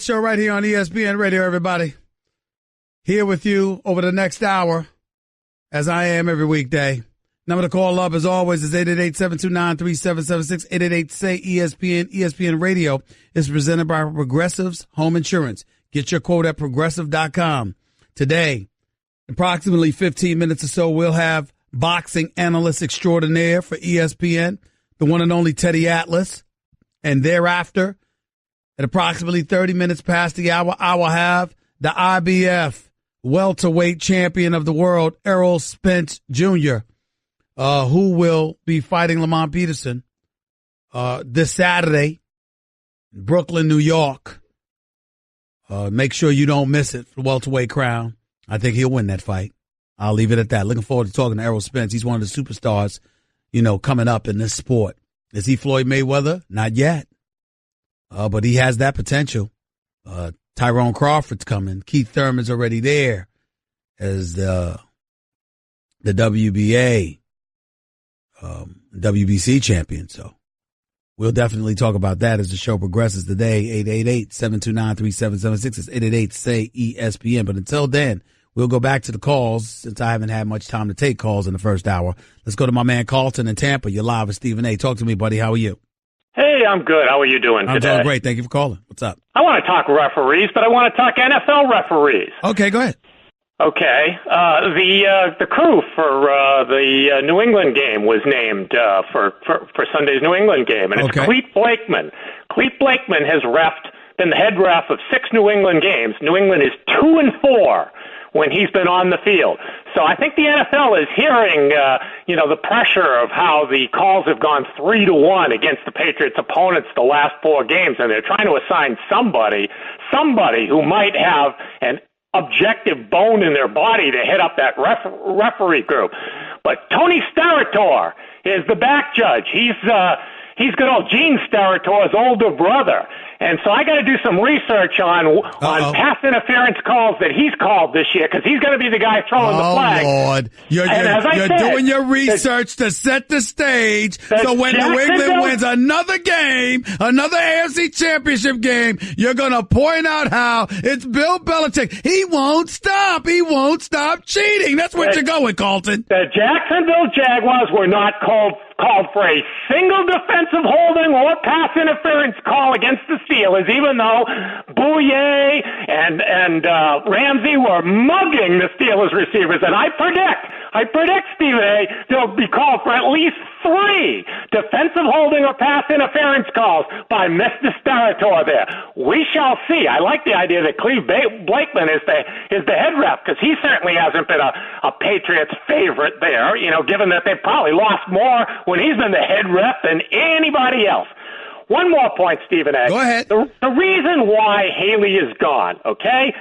Show right here on ESPN Radio, everybody. Here with you over the next hour, as I am every weekday. Number to call up, as always, is 888-729-3776, 888-SAY-ESPN. ESPN Radio is presented by Progressive's Home Insurance. Get your quote at Progressive.com. Today, approximately 15 minutes or so, we'll have boxing analyst extraordinaire for ESPN, the one and only Teddy Atlas. And thereafter, at approximately 30 minutes past the hour, I will have the IBF welterweight champion of the world, Errol Spence Jr., who will be fighting Lamont Peterson this Saturday in Brooklyn, New York. Make sure you don't miss it for the welterweight crown. I think he'll win that fight. I'll leave it at that. Looking forward to talking to Errol Spence. He's one of the superstars, coming up in this sport. Is he Floyd Mayweather? Not yet. But he has that potential. Tyrone Crawford's coming. Keith Thurman's already there as the WBA, WBC champion. So we'll definitely talk about that as the show progresses today. 888-729-3776. It's 888-SAY-ESPN. But until then, we'll go back to the calls since I haven't had much time to take calls in the first hour. Let's go to my man Carlton in Tampa. You're live with Stephen A. Talk to me, buddy. How are you? Hey, I'm good. How are you doing today? I'm doing great. Thank you for calling. What's up? I want to talk referees, but I want to talk NFL referees. Okay, go ahead. Okay. The crew for the New England game was named for Sunday's New England game, and it's Clete Blakeman. Clete Blakeman has been the head ref of 6 New England games. New England is 2-4 when he's been on the field. So I think the NFL is hearing, the pressure of how the calls have gone 3-1 against the Patriots' opponents the last 4 games, and they're trying to assign somebody who might have an objective bone in their body to head up that referee group. But Tony Starator is the back judge. He's good old Gene Starator's older brother. And so I got to do some research on pass interference calls that he's called this year, because he's going to be the guy throwing the flag. Oh, Lord. You're doing your research to set the stage so when New England wins another game, another AFC championship game, you're going to point out how it's Bill Belichick. He won't stop. He won't stop cheating. That's what you're going, Carlton. The Jacksonville Jaguars were not called for a single defensive holding or pass interference call against the Steelers, even though Bouye and Ramsey were mugging the Steelers receivers. And I predict, Stephen A., there'll be called for at least 3 defensive holding or pass interference calls by Mr. Starator there. We shall see. I like the idea that Clete Blakeman is the head ref, because he certainly hasn't been a Patriots favorite there, given that they've probably lost more when he's been the head ref than anybody else. One more point, Stephen A. Go ahead. The reason why Haley is gone, okay?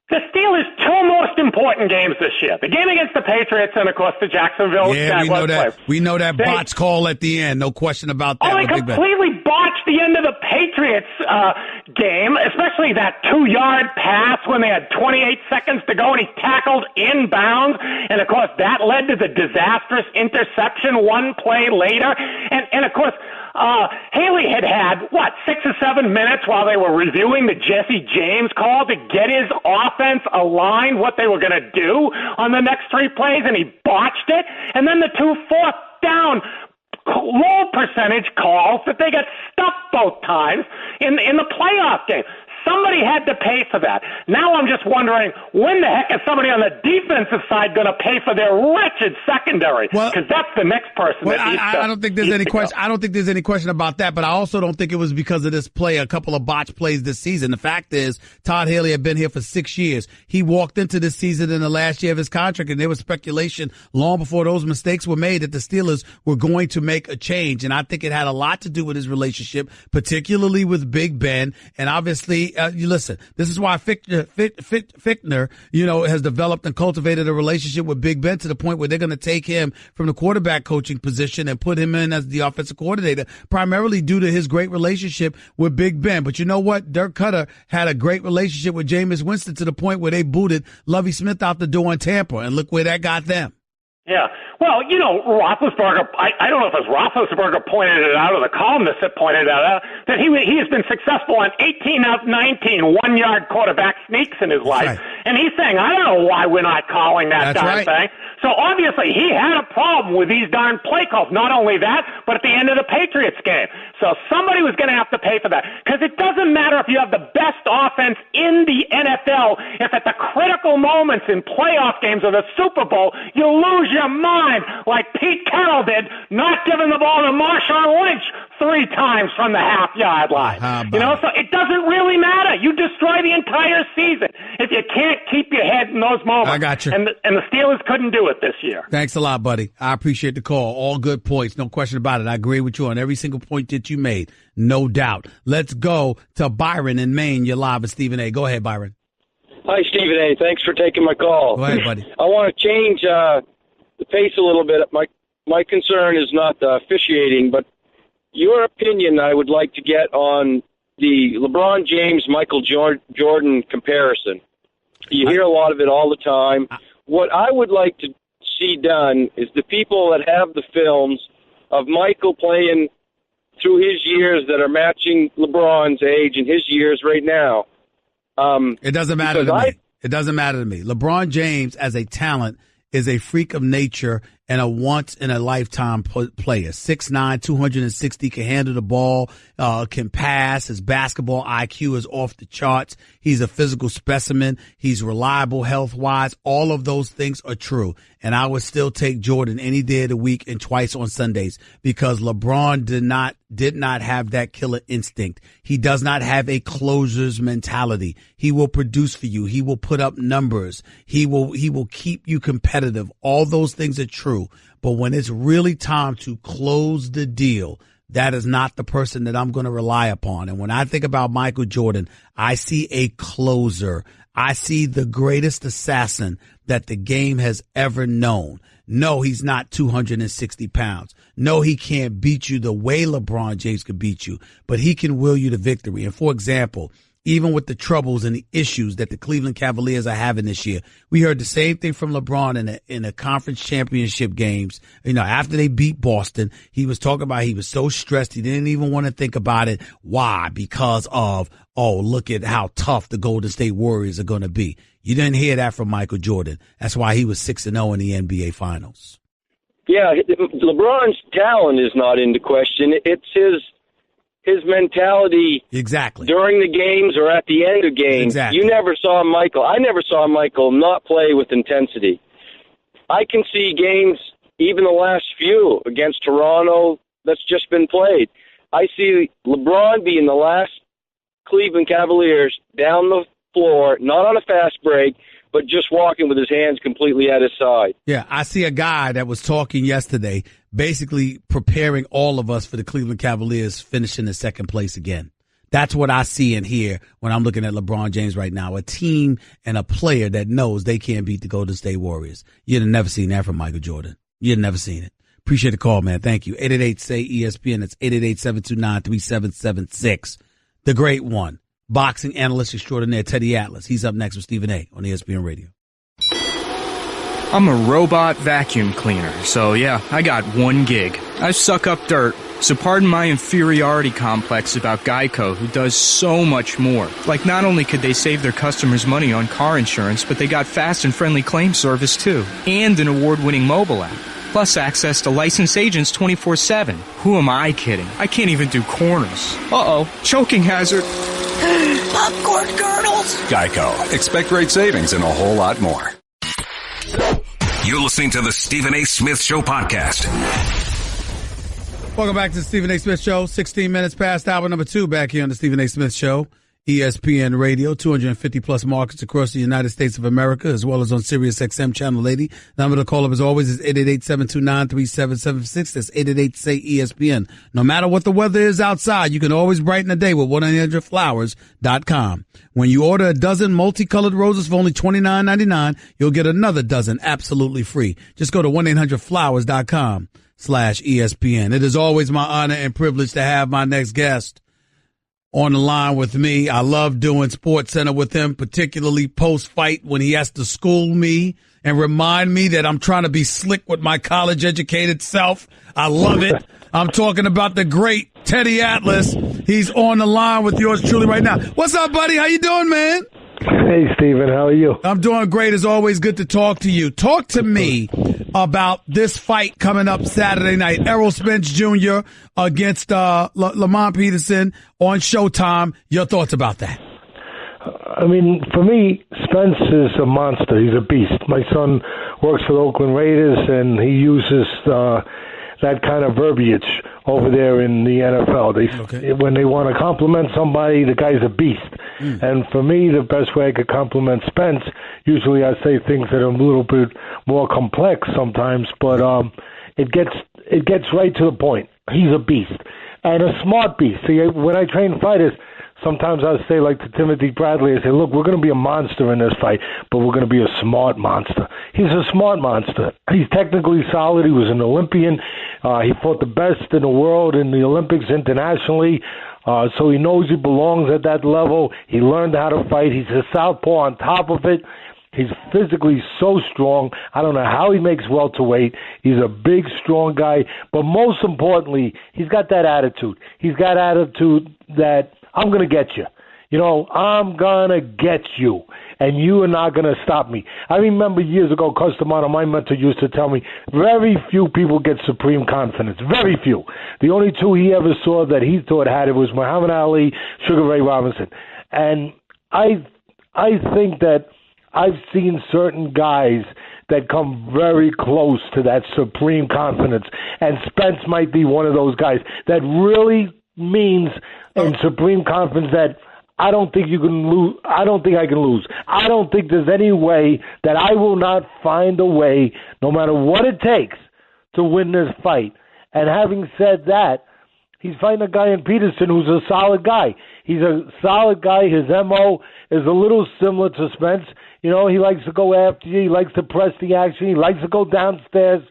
The Steelers' 2 most important games this year. The game against the Patriots and, of course, the Jacksonville Jaguars. We know that botch call at the end. No question about that. They completely botched the end of the Patriots game, especially that 2-yard pass when they had 28 seconds to go and he tackled inbounds. And, of course, that led to the disastrous interception 1 play later. And of course, Haley had 6 or 7 minutes while they were reviewing the Jesse James call to get his offense aligned, what they were going to do on the next 3 plays, and he botched it. And then the 2 fourth down low percentage calls that they got stuffed both times in the playoff game. Somebody had to pay for that. Now I'm just wondering, when the heck is somebody on the defensive side going to pay for their wretched secondary? Because that's the next person that needs to. I don't think there's any question. I don't think there's any question about that. But I also don't think it was because of this play, a couple of botched plays this season. The fact is, Todd Haley had been here for 6 years. He walked into this season in the last year of his contract, and there was speculation long before those mistakes were made that the Steelers were going to make a change. And I think it had a lot to do with his relationship, particularly with Big Ben, and obviously. You listen, this is why Fichtner, has developed and cultivated a relationship with Big Ben to the point where they're going to take him from the quarterback coaching position and put him in as the offensive coordinator, primarily due to his great relationship with Big Ben. But you know what? Dirk Cutter had a great relationship with Jameis Winston to the point where they booted Lovie Smith out the door in Tampa, and look where that got them. Yeah. Well, Roethlisberger, I don't know if it was Roethlisberger pointed it out or the columnist that pointed it out, that he has been successful on 18 out of 19 one-yard quarterback sneaks in his life. Right. And he's saying, I don't know why we're not calling that darn thing. So obviously he had a problem with these darn play calls. Not only that, but at the end of the Patriots game. So somebody was going to have to pay for that. Because it doesn't matter if you have the best offense in the NFL, if at the critical moments in playoff games or the Super Bowl, you lose your mind like Pete Carroll did, not giving the ball to Marshawn Lynch 3 times from the half-yard line. So it doesn't really matter. You destroy the entire season if you can't keep your head in those moments. I got you. And the Steelers couldn't do it this year. Thanks a lot, buddy. I appreciate the call. All good points. No question about it. I agree with you on every single point that you made. No doubt. Let's go to Byron in Maine. You're live with Stephen A. Go ahead, Byron. Hi, Stephen A. Thanks for taking my call. Go ahead, buddy. I want to change the pace a little bit. My concern is not the officiating, but your opinion I would like to get on the LeBron James-Michael Jordan comparison. You hear a lot of it all the time. What I would like to see done is the people that have the films of Michael playing through his years that are matching LeBron's age and his years right now. It doesn't matter to me. It doesn't matter to me. LeBron James, as a talent, is a freak of nature and a once-in-a-lifetime player. 6'9", 260, can handle the ball, can pass. His basketball IQ is off the charts. He's a physical specimen. He's reliable health-wise. All of those things are true. And I would still take Jordan any day of the week and twice on Sundays because LeBron did not have that killer instinct. He does not have a closer's mentality. He will produce for you. He will put up numbers. He will keep you competitive. All those things are true. But when it's really time to close the deal, that is not the person that I'm going to rely upon. And when I think about Michael Jordan, I see a closer. I see the greatest assassin that the game has ever known. No, he's not 260 pounds. No, he can't beat you the way LeBron James could beat you, but he can will you to victory. And for example, even with the troubles and the issues that the Cleveland Cavaliers are having this year, we heard the same thing from LeBron in the conference championship games. After they beat Boston, he was talking about he was so stressed he didn't even want to think about it. Why? Because of, look at how tough the Golden State Warriors are going to be. You didn't hear that from Michael Jordan. That's why he was 6-0 in the NBA Finals. Yeah, LeBron's talent is not into question. It's his mentality exactly during the games or at the end of games. Exactly. I never saw Michael not play with intensity. I can see games, even the last few against Toronto, that's just been played. I see LeBron being the last Cleveland Cavaliers down the floor, not on a fast break, but just walking with his hands completely at his side. Yeah, I see a guy that was talking yesterday, basically preparing all of us for the Cleveland Cavaliers finishing in second place again. That's what I see and hear when I'm looking at LeBron James right now, a team and a player that knows they can't beat the Golden State Warriors. You'd have never seen that from Michael Jordan. You'd have never seen it. Appreciate the call, man. Thank you. 888-SAY-ESPN. That's 888-729-3776. The great one. Boxing analyst extraordinaire Teddy Atlas. He's up next with Stephen A. on ESPN Radio. I'm a robot vacuum cleaner, so yeah, I got one gig. I suck up dirt, so pardon my inferiority complex about Geico, who does so much more. Like, not only could they save their customers money on car insurance, but they got fast and friendly claim service too, and an award-winning mobile app. Plus access to licensed agents 24/7. Who am I kidding? I can't even do corners. Uh-oh, choking hazard. Popcorn kernels. Geico. Expect great savings and a whole lot more. You're listening to the Stephen A. Smith Show podcast. Welcome back to the Stephen A. Smith Show. 16 minutes past hour number 2 back here on the Stephen A. Smith Show. ESPN Radio, 250-plus markets across the United States of America, as well as on Sirius XM Channel 80. Number to call up, as always, is 888-729-3776. That's 888-SAY-ESPN. No matter what the weather is outside, you can always brighten the day with 1-800-Flowers.com. When you order a dozen multicolored roses for only $29.99, you'll get another dozen absolutely free. Just go to 1-800-Flowers.com/ESPN. It is always my honor and privilege to have my next guest on the line with me. I love doing Sports Center with him, particularly post-fight when he has to school me and remind me that I'm trying to be slick with my college-educated self. I love it. I'm talking about the great Teddy Atlas. He's on the line with yours truly right now. What's up, buddy? How you doing, man? Hey, Steven. How are you? I'm doing great. It's always good to talk to you. Talk to me about this fight coming up Saturday night. Errol Spence Jr. against Lamont Peterson on Showtime. Your thoughts about that? I mean, for me, Spence is a monster. He's a beast. My son works for the Oakland Raiders, and he uses that kind of verbiage over there in the NFL. When they want to compliment somebody, the guy's a beast. And for me, the best way I could compliment Spence, usually I say things that are a little bit more complex sometimes, but it gets right to the point. He's a beast, and a smart beast. See, when I train fighters, sometimes I say, like to Timothy Bradley, I say, look, we're going to be a monster in this fight, but we're going to be a smart monster. He's a smart monster. He's technically solid. He was an Olympian. He fought the best in the world in the Olympics internationally, so he knows he belongs at that level. He learned how to fight. He's a southpaw on top of it. He's physically so strong. I don't know how he makes welterweight. He's a big, strong guy. But most importantly, he's got that attitude. He's got attitude that I'm going to get you. You know, I'm going to get you, and you are not going to stop me. I remember years ago, Customano, my mentor, used to tell me, very few people get supreme confidence. Very few. The only two he ever saw that he thought had it was Muhammad Ali, Sugar Ray Robinson. And I think that I've seen certain guys that come very close to that supreme confidence, and Spence might be one of those guys that really means in supreme confidence that I don't think you can lose. I don't think I can lose. I don't think there's any way that I will not find a way, no matter what it takes, to win this fight. And having said that, he's fighting a guy in Peterson who's a solid guy. He's a solid guy. His MO is a little similar to Spence. You know, he likes to go after you. He likes to press the action. He likes to go downstairs,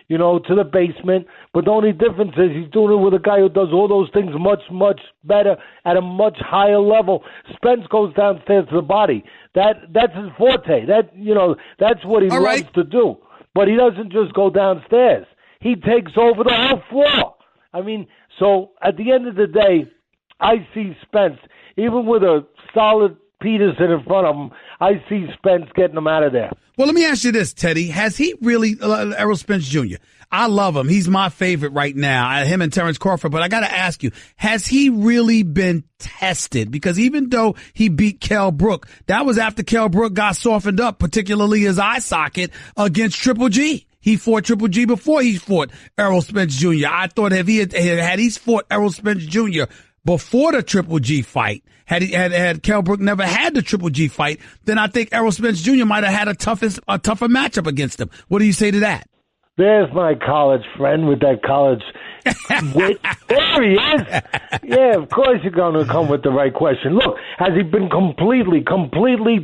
you know, to the basement. But the only difference is he's doing it with a guy who does all those things much, much better at a much higher level. Spence goes downstairs to the body. That's his forte. That's what he loves to do. But he doesn't just go downstairs. He takes over the whole floor. I mean, so at the end of the day, I see Spence, even with a solid Peterson in front of him, I see Spence getting him out of there. Well, let me ask you this, Teddy. Has he really, Errol Spence Jr., I love him. He's my favorite right now, him and Terrence Crawford. But I got to ask you, has he really been tested? Because even though he beat Kell Brook, that was after Kell Brook got softened up, particularly his eye socket against Triple G. He fought Triple G before he fought Errol Spence Jr. I thought if he had he fought Errol Spence Jr. before the Triple G fight, had Kell Brook never had the Triple G fight, then I think Errol Spence Jr. might have had a tougher matchup against him. What do you say to that? There's my college friend with that college wit. There he is. Yeah, of course you're going to come with the right question. Look, has he been completely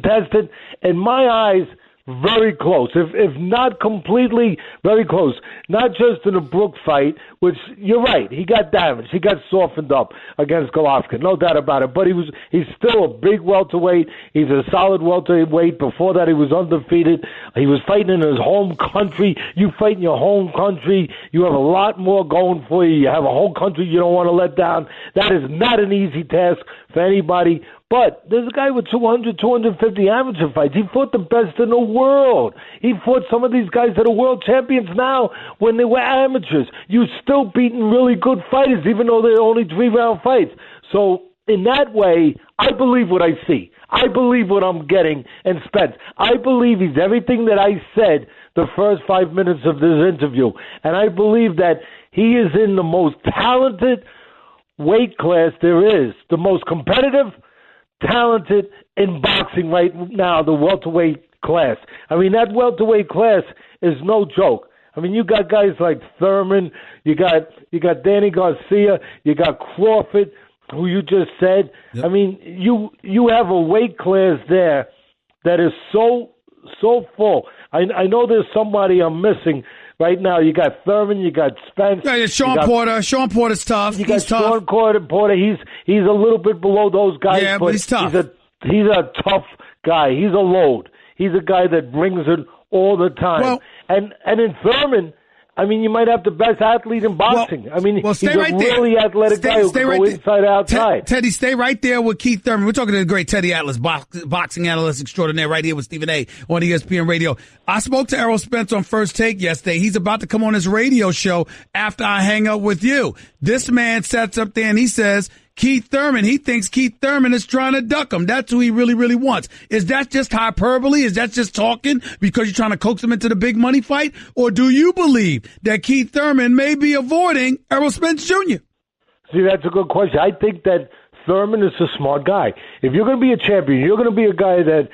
tested? In my eyes, very close. If not completely, very close. Not just in the Brook fight, which you're right, he got damaged. He got softened up against Golovkin, no doubt about it. But he's still a big welterweight. He's a solid welterweight. Before that, he was undefeated. He was fighting in his home country. You fight in your home country, you have a lot more going for you. You have a whole country you don't want to let down. That is not an easy task for anybody. But there's a guy with 200, 250 amateur fights. He fought the best in the world. He fought some of these guys that are world champions now when they were amateurs. You're still beating really good fighters, even though they're only 3-round fights. So in that way, I believe what I see. I believe what I'm getting in Spence. I believe he's everything that I said the first 5 minutes of this interview. And I believe that he is in the most talented weight class there is, the most competitive, talented in boxing right now, the welterweight class. I mean, that welterweight class is no joke. I mean, you got guys like Thurman, you got Danny Garcia, you got Crawford, who you just said. Yep. I mean, you have a weight class there that is so full. I know there's somebody I'm missing right now. You got Thurman, you got Spence. Yeah, Sean Porter. Sean Porter's tough. You got Sean Porter. He's a little bit below those guys. Yeah, but he's tough. He's a tough guy. He's a load. He's a guy that brings it all the time. Well, and in Thurman, I mean, you might have the best athlete in boxing. He's a really athletic guy who can go inside, outside. Teddy, stay right there with Keith Thurman. We're talking to the great Teddy Atlas, boxing analyst extraordinaire, right here with Stephen A. on ESPN Radio. I spoke to Errol Spence on First Take yesterday. He's about to come on his radio show after I hang up with you. This man sets up there and he says, Keith Thurman, he thinks Keith Thurman is trying to duck him. That's who he really, really wants. Is that just hyperbole? Is that just talking because you're trying to coax him into the big money fight? Or do you believe that Keith Thurman may be avoiding Errol Spence Jr.? See, that's a good question. I think that Thurman is a smart guy. If you're going to be a champion, you're going to be a guy that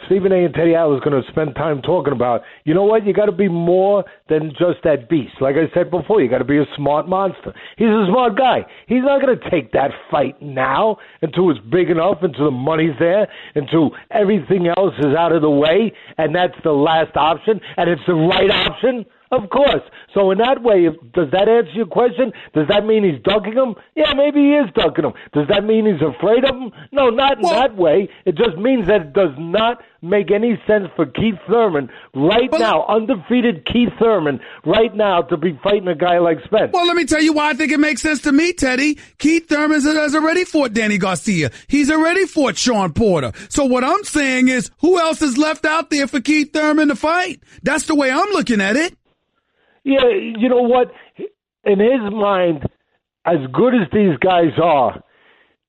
Stephen A. and Teddy Atlas is going to spend time talking about. You know what? You got to be more than just that beast. Like I said before, you got to be a smart monster. He's a smart guy. He's not going to take that fight now until it's big enough, until the money's there, until everything else is out of the way, and that's the last option, and it's the right option. Of course. So in that way, does that answer your question? Does that mean he's ducking him? Yeah, maybe he is ducking him. Does that mean he's afraid of him? No, not in that way. It just means that it does not make any sense for Keith Thurman now, undefeated Keith Thurman, right now, to be fighting a guy like Spence. Well, let me tell you why I think it makes sense to me, Teddy. Keith Thurman has already fought Danny Garcia. He's already fought Sean Porter. So what I'm saying is, who else is left out there for Keith Thurman to fight? That's the way I'm looking at it. Yeah, you know what? In his mind, as good as these guys are,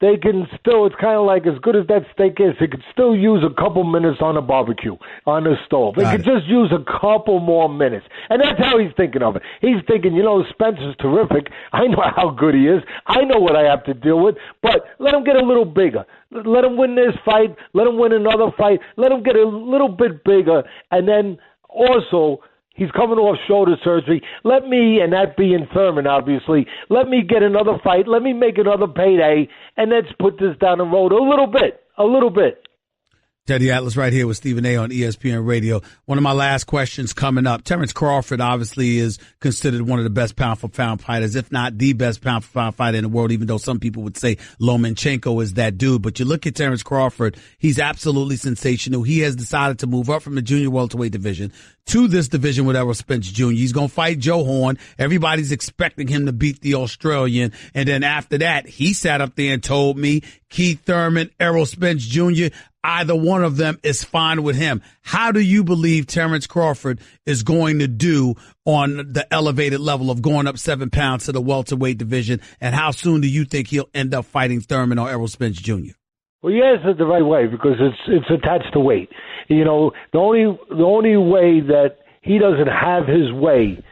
they can still, it's kind of like as good as that steak is, they could still use a couple minutes on a barbecue, on the stove. They could just use a couple more minutes. And that's how he's thinking of it. He's thinking, Spence is terrific. I know how good he is. I know what I have to deal with. But let him get a little bigger. Let him win this fight. Let him win another fight. Let him get a little bit bigger. And then also, he's coming off shoulder surgery. Let me, and that being Thurman, obviously, let me get another fight. Let me make another payday, and let's put this down the road a little bit. Teddy Atlas right here with Stephen A. on ESPN Radio. One of my last questions coming up. Terrence Crawford obviously is considered one of the best pound-for-pound fighters, if not the best pound-for-pound fighter in the world, even though some people would say Lomachenko is that dude. But you look at Terrence Crawford, he's absolutely sensational. He has decided to move up from the junior welterweight division to this division with Errol Spence Jr. He's going to fight Joe Horn. Everybody's expecting him to beat the Australian. And then after that, he sat up there and told me Keith Thurman, Errol Spence Jr., either one of them is fine with him. How do you believe Terrence Crawford is going to do on the elevated level of going up 7 pounds to the welterweight division? And how soon do you think he'll end up fighting Thurman or Errol Spence Jr.? Well, you answered the right way because it's attached to weight. The only way that he doesn't have his way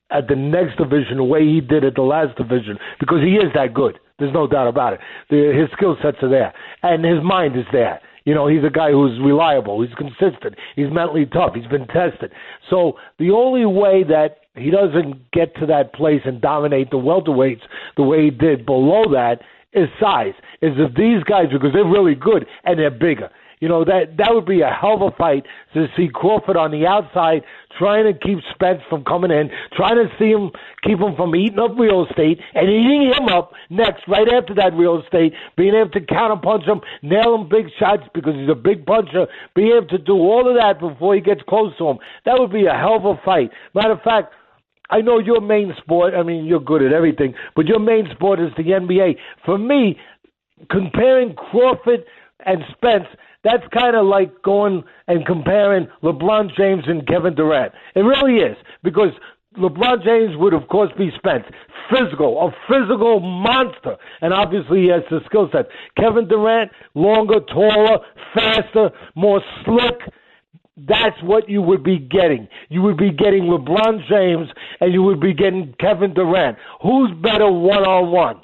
at the next division the way he did at the last division, because he is that good. There's no doubt about it. His skill sets are there, and his mind is there. He's a guy who's reliable. He's consistent. He's mentally tough. He's been tested. So the only way that he doesn't get to that place and dominate the welterweights the way he did below that is size. Is if these guys, because they're really good and they're bigger. That would be a hell of a fight to see Crawford on the outside trying to keep Spence from coming in, trying to keep him from eating up real estate and eating him up next, right after that real estate, being able to counterpunch him, nail him big shots because he's a big puncher, being able to do all of that before he gets close to him. That would be a hell of a fight. Matter of fact, I know your main sport, you're good at everything, but your main sport is the NBA. For me, comparing Crawford and Spence, that's kind of like going and comparing LeBron James and Kevin Durant. It really is, because LeBron James would, of course, be Spence. A physical monster. And obviously he has the skill set. Kevin Durant, longer, taller, faster, more slick. That's what you would be getting. You would be getting LeBron James and you would be getting Kevin Durant. Who's better one-on-one?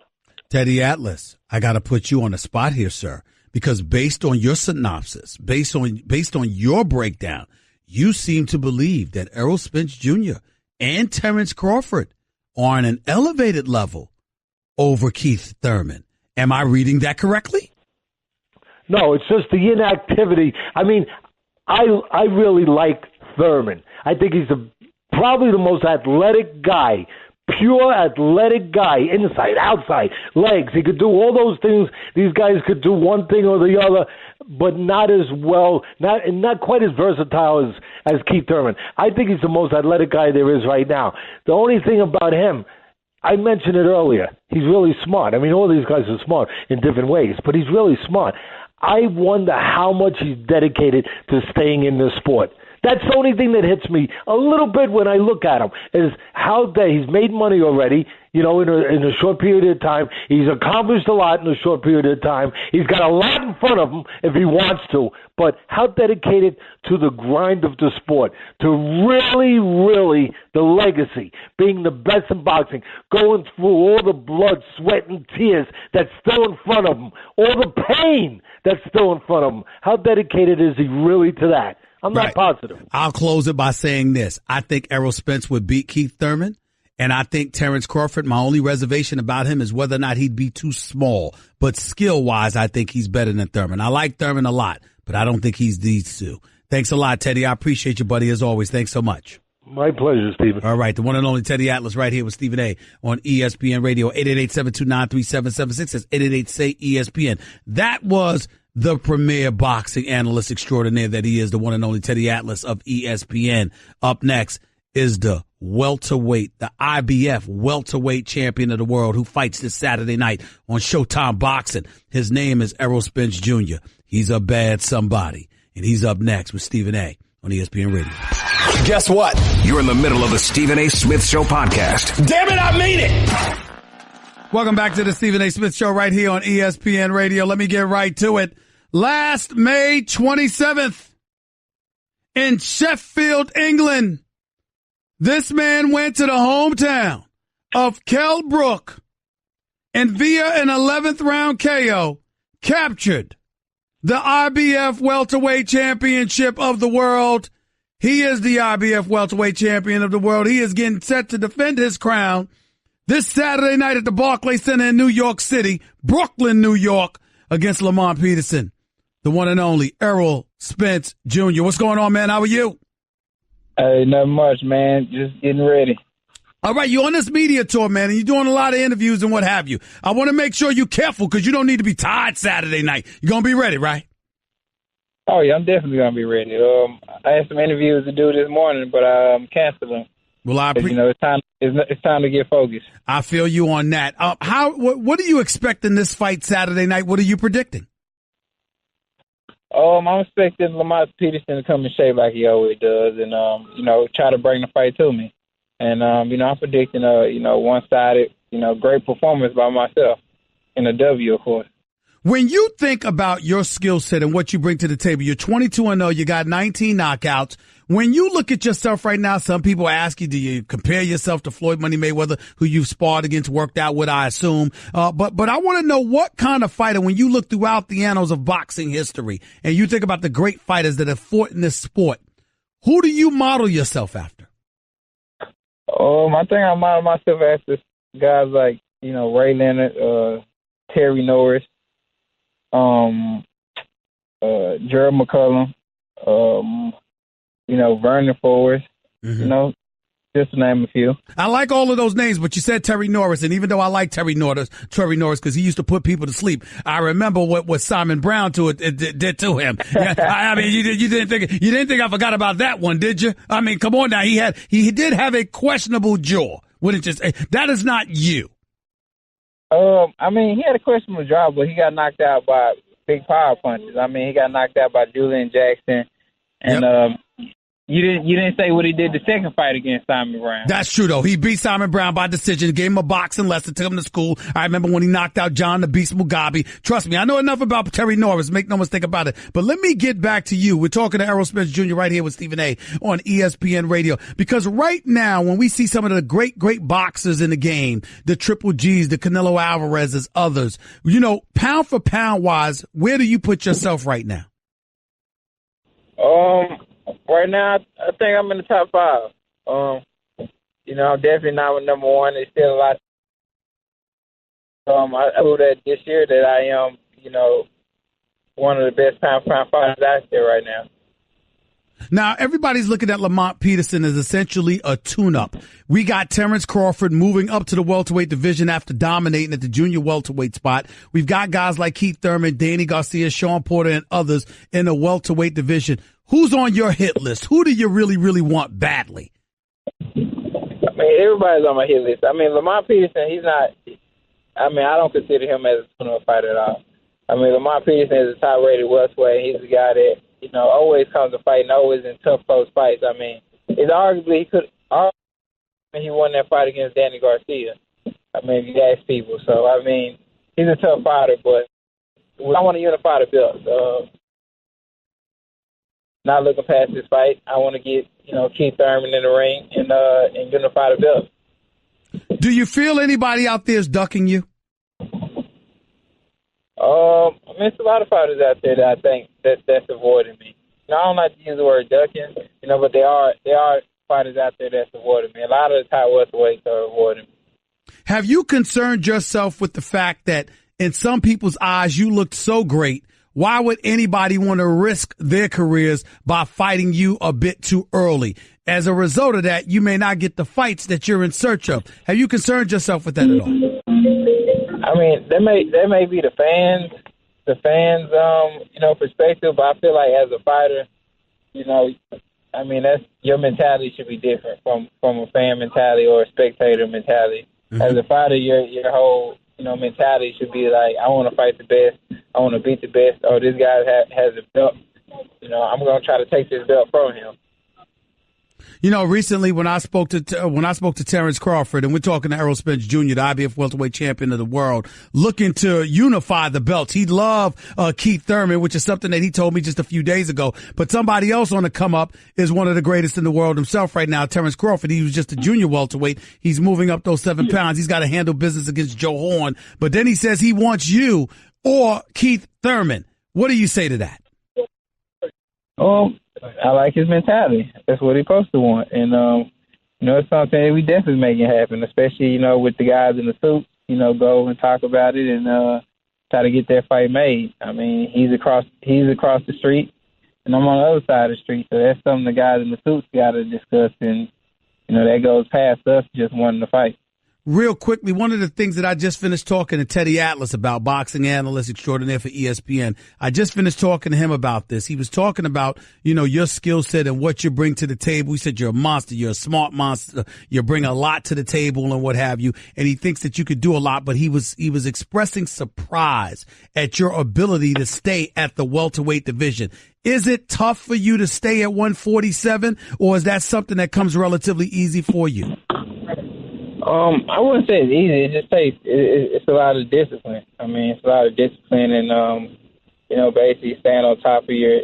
Teddy Atlas, I got to put you on the spot here, sir. Because based on your synopsis, based on your breakdown, you seem to believe that Errol Spence Jr. and Terrence Crawford are on an elevated level over Keith Thurman. Am I reading that correctly? No, it's just the inactivity. I really like Thurman. I think he's probably the most athletic guy, pure athletic guy, inside, outside, legs. He could do all those things. These guys could do one thing or the other, but not as well, not quite as versatile as Keith Thurman. I think he's the most athletic guy there is right now. The only thing about him, I mentioned it earlier, he's really smart. I mean, all these guys are smart in different ways, but he's really smart. I wonder how much he's dedicated to staying in this sport. That's the only thing that hits me a little bit when I look at him, is how that he's made money already, in a short period of time. He's accomplished a lot in a short period of time. He's got a lot in front of him if he wants to, but how dedicated to the grind of the sport, to really, really the legacy, being the best in boxing, going through all the blood, sweat, and tears that's still in front of him, all the pain that's still in front of him. How dedicated is he really to that? I'm not positive. I'll close it by saying this. I think Errol Spence would beat Keith Thurman, and I think Terrence Crawford, my only reservation about him is whether or not he'd be too small. But skill-wise, I think he's better than Thurman. I like Thurman a lot, but I don't think he's these two. Thanks a lot, Teddy. I appreciate you, buddy, as always. Thanks so much. My pleasure, Stephen. All right, the one and only Teddy Atlas right here with Stephen A. on ESPN Radio, 888-729-3776. That's 888-SAY-ESPN. That was the premier boxing analyst extraordinaire that he is, the one and only Teddy Atlas of ESPN. Up next is the welterweight, the IBF welterweight champion of the world who fights this Saturday night on Showtime Boxing. His name is Errol Spence Jr. He's a bad somebody, and he's up next with Stephen A. on ESPN Radio. Guess what? You're in the middle of the Stephen A. Smith Show podcast. Damn it, I mean it! Welcome back to the Stephen A. Smith Show right here on ESPN Radio. Let me get right to it. Last May 27th in Sheffield, England, this man went to the hometown of Kell Brook and via an 11th round KO captured the IBF welterweight championship of the world. He is the IBF welterweight champion of the world. He is getting set to defend his crown this Saturday night at the Barclays Center in New York City, Brooklyn, New York, against Lamont Peterson, the one and only Errol Spence Jr. What's going on, man? How are you? Hey, not much, man. Just getting ready. All right, you're on this media tour, man, and you're doing a lot of interviews and what have you. I want to make sure you're careful because you don't need to be tired Saturday night. You're going to be ready, right? Oh, yeah, I'm definitely going to be ready. I had some interviews to do this morning, but I canceled them. Well, it's time to get focused. I feel you on that. What do you expect in this fight Saturday night? What are you predicting? I'm expecting Lamont Peterson to come in shape like he always does, and try to bring the fight to me. And I'm predicting one-sided, great performance by myself, in a W, of course. When you think about your skill set and what you bring to the table, you're 22-0, you got 19 knockouts. When you look at yourself right now, some people ask you, do you compare yourself to Floyd Money Mayweather, who you've sparred against, worked out with, I assume. But I want to know what kind of fighter, when you look throughout the annals of boxing history and you think about the great fighters that have fought in this sport, who do you model yourself after? I think I model myself after guys like, Ray Leonard, Terry Norris, Gerald McCullum, Vernon Forrest, just to name a few. I like all of those names, but you said Terry Norris, and even though I like Terry Norris because he used to put people to sleep, I remember what Simon Brown did to him. I mean, you didn't think I forgot about that one, did you? I mean, come on now, he did have a questionable jaw. That is not you. He had a questionable jaw, but he got knocked out by big power punches. He got knocked out by Julian Jackson, and You didn't say what he did the second fight against Simon Brown. That's true, though. He beat Simon Brown by decision, gave him a boxing lesson, took him to school. I remember when he knocked out John the Beast Mugabe. Trust me, I know enough about Terry Norris. Make no mistake about it. But let me get back to you. We're talking to Errol Spence Jr. right here with Stephen A. on ESPN Radio. Because right now, when we see some of the great boxers in the game, the Triple Gs, the Canelo Alvarez's, others, pound for pound wise, where do you put yourself right now? Right now, I think I'm in the top 5. I'm definitely not with number 1. There's still a lot. I know that this year that I am, one of the best pound fighters out there right now. Now, everybody's looking at Lamont Peterson as essentially a tune-up. We got Terrence Crawford moving up to the welterweight division after dominating at the junior welterweight spot. We've got guys like Keith Thurman, Danny Garcia, Sean Porter, and others in the welterweight division. Who's on your hit list? Who do you really, really want badly? I mean, everybody's on my hit list. I mean, Lamont Peterson, he's not – I mean, I don't consider him as a tune-up fighter at all. I mean, Lamont Peterson is a top-rated welterweight. He's a guy that, always comes to fight and always in tough, close fights. I mean, it's arguably he won that fight against Danny Garcia. I mean, if you ask people. So, I mean, he's a tough fighter, but I want to unify the belts. Not looking past this fight. I want to get, Keith Thurman in the ring and unify the belts. Do you feel anybody out there is ducking you? I mean, it's a lot of fighters out there that I think that's avoiding me. I don't like to use the word ducking, but there are fighters out there that's avoiding me. A lot of the top welterweights are avoiding me. Have you concerned yourself with the fact that in some people's eyes you looked so great? Why would anybody want to risk their careers by fighting you a bit too early? As a result of that, you may not get the fights that you're in search of. Have you concerned yourself with that at all? I mean, that may be the fans, perspective, but I feel like as a fighter, I mean, that's your mentality should be different from a fan mentality or a spectator mentality. Mm-hmm. As a fighter, your whole mentality should be like, I want to fight the best, I want to beat the best. Oh, this guy has a belt. I'm going to try to take this belt from him. Recently when I spoke to Terrence Crawford, and we're talking to Errol Spence Jr., the IBF welterweight champion of the world, looking to unify the belts. He'd love Keith Thurman, which is something that he told me just a few days ago. But somebody else on the come up is one of the greatest in the world himself right now, Terrence Crawford. He was just a junior welterweight. He's moving up those 7 pounds. He's got to handle business against Joe Horn. But then he says he wants you or Keith Thurman. What do you say to that? I like his mentality. That's what he's supposed to want. And, it's something that we definitely make it happen, especially, with the guys in the suits, go and talk about it and try to get that fight made. I mean, he's across the street, and I'm on the other side of the street, so that's something the guys in the suits got to discuss, and, that goes past us just wanting to fight. Real quickly, one of the things that I just finished talking to Teddy Atlas about, boxing analyst extraordinaire for ESPN, I just finished talking to him about this. He was talking about, your skill set and what you bring to the table. He said you're a monster, you're a smart monster, you bring a lot to the table and what have you. And he thinks that you could do a lot, but he was expressing surprise at your ability to stay at the welterweight division. Is it tough for you to stay at 147, or is that something that comes relatively easy for you? I wouldn't say it's easy. It just takes it's a lot of discipline. I mean, it's a lot of discipline, and basically staying on top of your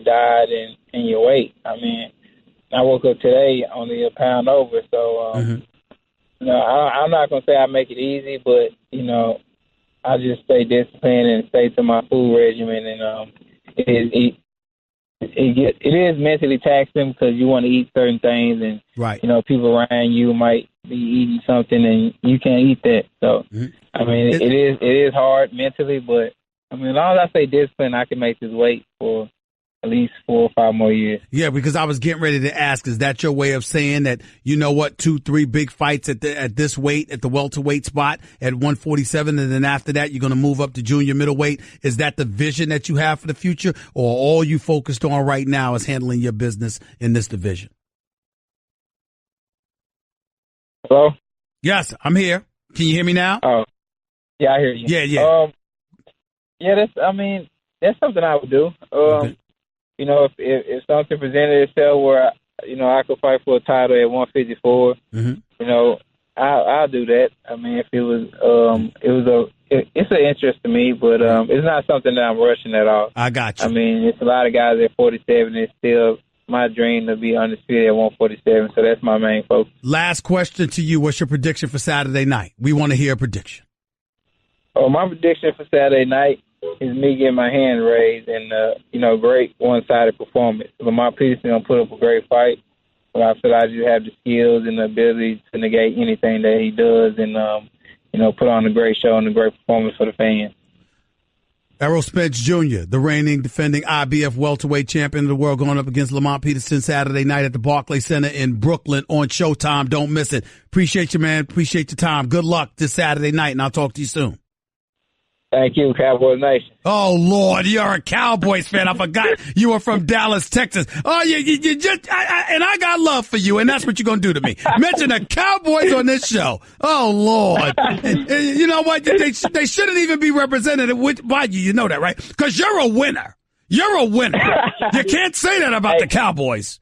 diet and your weight. I mean, I woke up today only a pound over, so I'm not gonna say I make it easy, but I just stay disciplined and stay to my food regimen, and it is mentally taxing because you want to eat certain things, and right. People around you might be eating something and you can't eat that. So I mean, it is hard mentally, but I mean, as long as I stay disciplined, I can make this weight for at least 4 or 5 more years. Yeah, because I was getting ready to ask, is that your way of saying that, 2-3 big fights at this weight, at the welterweight spot at 147, and then after that you're going to move up to junior middleweight? Is that the vision that you have for the future, or all you focused on right now is handling your business in this division? Hello? Yes, I'm here. Can you hear me now? Oh, yeah, I hear you. Yeah. That's something I would do. Okay. If something presented itself where I could fight for a title at 154, I'll do that. I mean, if it was, it's an interest to me, but it's not something that I'm rushing at all. I got you. I mean, it's a lot of guys at 47. It's still my dream to be undisputed at 147, so that's my main focus. Last question to you: what's your prediction for Saturday night? We want to hear a prediction. My prediction for Saturday night is me getting my hand raised and, great one-sided performance. Lamont Peterson going to put up a great fight, but I feel like I just have the skills and the ability to negate anything that he does and, put on a great show and a great performance for the fans. Errol Spence Jr., the reigning defending IBF welterweight champion of the world, going up against Lamont Peterson Saturday night at the Barclays Center in Brooklyn on Showtime. Don't miss it. Appreciate you, man. Appreciate your time. Good luck this Saturday night, and I'll talk to you soon. Thank you, Cowboys Nation. Oh, Lord, you're a Cowboys fan. I forgot you were from Dallas, Texas. Oh, you just, and I got love for you, and that's what you're going to do to me. Mention the Cowboys on this show. Oh, Lord. And you know what? They shouldn't even be represented by you. You know that, right? Because you're a winner. You're a winner. You can't say that about the Cowboys.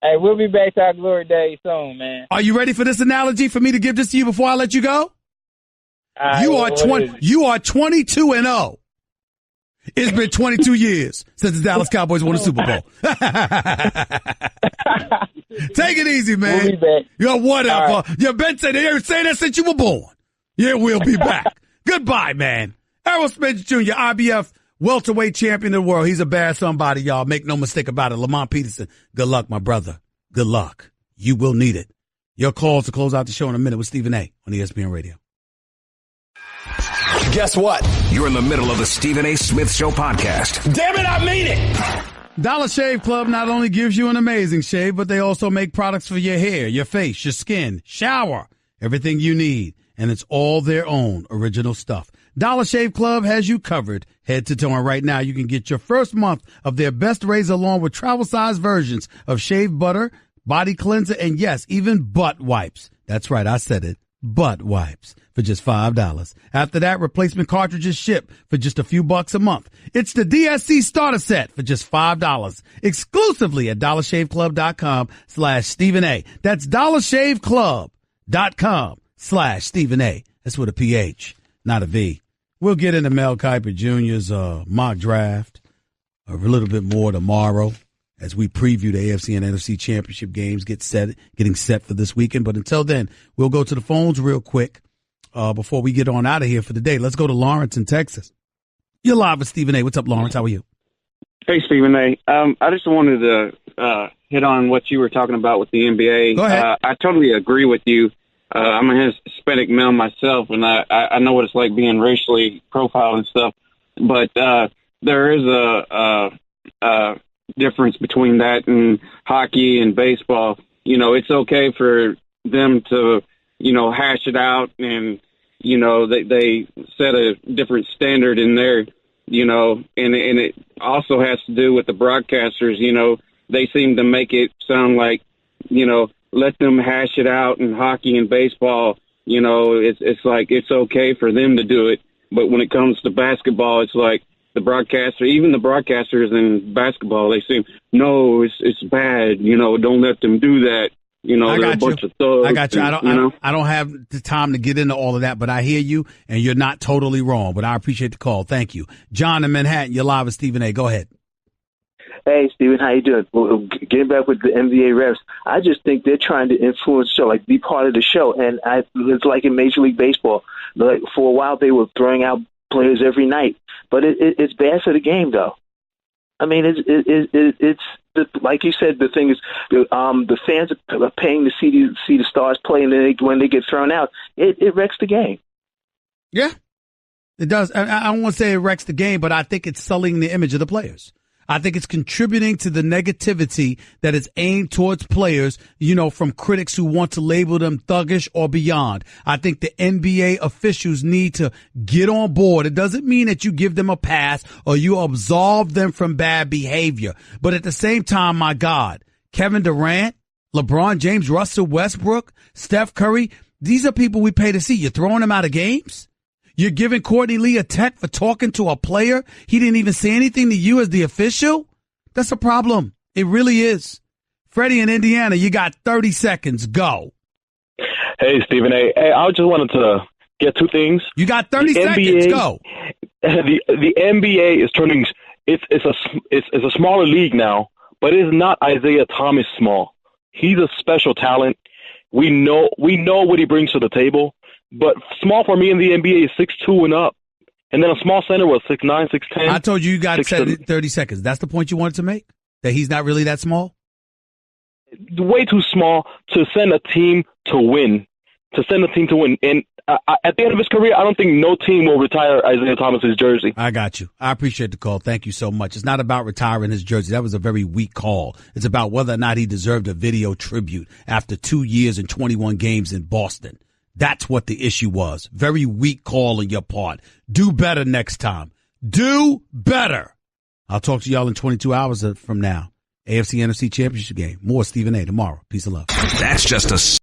Hey, we'll be back to our glory days soon, man. Are you ready for this analogy for me to give this to you before I let you go? You are 22-0. It's been 22 years since the Dallas Cowboys won the Super Bowl. Take it easy, man. We'll be back. Yo, whatever. Right. You've been saying that since you were born. Yeah, we'll be back. Goodbye, man. Errol Spence Jr., IBF welterweight champion of the world. He's a bad somebody, y'all. Make no mistake about it. Lamont Peterson, good luck, my brother. Good luck. You will need it. Your calls to close out the show in a minute with Stephen A. on ESPN Radio. Guess what? You're in the middle of the Stephen A. Smith Show podcast. Damn it, I mean it! Dollar Shave Club not only gives you an amazing shave, but they also make products for your hair, your face, your skin, shower, everything you need. And it's all their own original stuff. Dollar Shave Club has you covered head to toe. And right now you can get your first month of their best razor along with travel-sized versions of shave butter, body cleanser, and yes, even butt wipes. That's right, I said it. Butt wipes for just $5. After that, replacement cartridges ship for just a few bucks a month. It's the DSC starter set for just $5 exclusively at dollarshaveclub.com/Stephen A. That's dollarshaveclub.com/Stephen A. That's with a PH, not a V. We'll get into Mel Kiper Jr.'s mock draft a little bit more tomorrow as we preview the AFC and NFC championship games getting set for this weekend. But until then, we'll go to the phones real quick before we get on out of here for the day. Let's go to Lawrence in Texas. You're live with Stephen A. What's up, Lawrence? How are you? Hey, Stephen A. I just wanted to hit on what you were talking about with the NBA. Go ahead. I totally agree with you. I'm a Hispanic male myself, and I know what it's like being racially profiled and stuff. But there is a difference between that and hockey and baseball. You know, it's okay for them to, hash it out, and, they set a different standard in there, and it also has to do with the broadcasters. They seem to make it sound like, let them hash it out in hockey and baseball. It's like it's okay for them to do it. But when it comes to basketball, it's like, the broadcasters in basketball, they seem, no, it's bad. Don't let them do that. They're a bunch of thugs. I got you. I don't have the time to get into all of that, but I hear you, and you're not totally wrong. But I appreciate the call. Thank you, John in Manhattan. You're live with Stephen A. Go ahead. Hey, Stephen, how you doing? Well, getting back with the NBA refs, I just think they're trying to influence the show, like be part of the show. And it's like in Major League Baseball. Like for a while, they were throwing out players every night, but it's bad for the game, though. I mean, it's like you said. The thing is, the fans are paying to see the stars play, and then when they get thrown out, it wrecks the game. Yeah, it does. I don't want to say it wrecks the game, but I think it's sullying the image of the players. I think it's contributing to the negativity that is aimed towards players, from critics who want to label them thuggish or beyond. I think the NBA officials need to get on board. It doesn't mean that you give them a pass or you absolve them from bad behavior. But at the same time, my God, Kevin Durant, LeBron James, Russell Westbrook, Steph Curry, these are people we pay to see. You're throwing them out of games? You're giving Courtney Lee a tech for talking to a player? He didn't even say anything to you as the official? That's a problem. It really is. Freddie in Indiana, you got 30 seconds. Go. Hey, Stephen A. Hey, I just wanted to get two things. You got 30 seconds. Go. The NBA is turning. It's a smaller league now, but it's not Isaiah Thomas small. He's a special talent. We know what he brings to the table. But small for me in the NBA is 6'2" and up. And then a small center was 6'9", 6'10". I told you got 30 seconds. That's the point you wanted to make? That he's not really that small? Way too small to send a team to win. to send the team to win. And at the end of his career, I don't think no team will retire Isaiah Thomas's jersey. I got you. I appreciate the call. Thank you so much. It's not about retiring his jersey. That was a very weak call. It's about whether or not he deserved a video tribute after 2 years and 21 games in Boston. That's what the issue was. Very weak call on your part. Do better next time. Do better. I'll talk to y'all in 22 hours from now. AFC NFC Championship game. More Stephen A. tomorrow. Peace and love. That's just a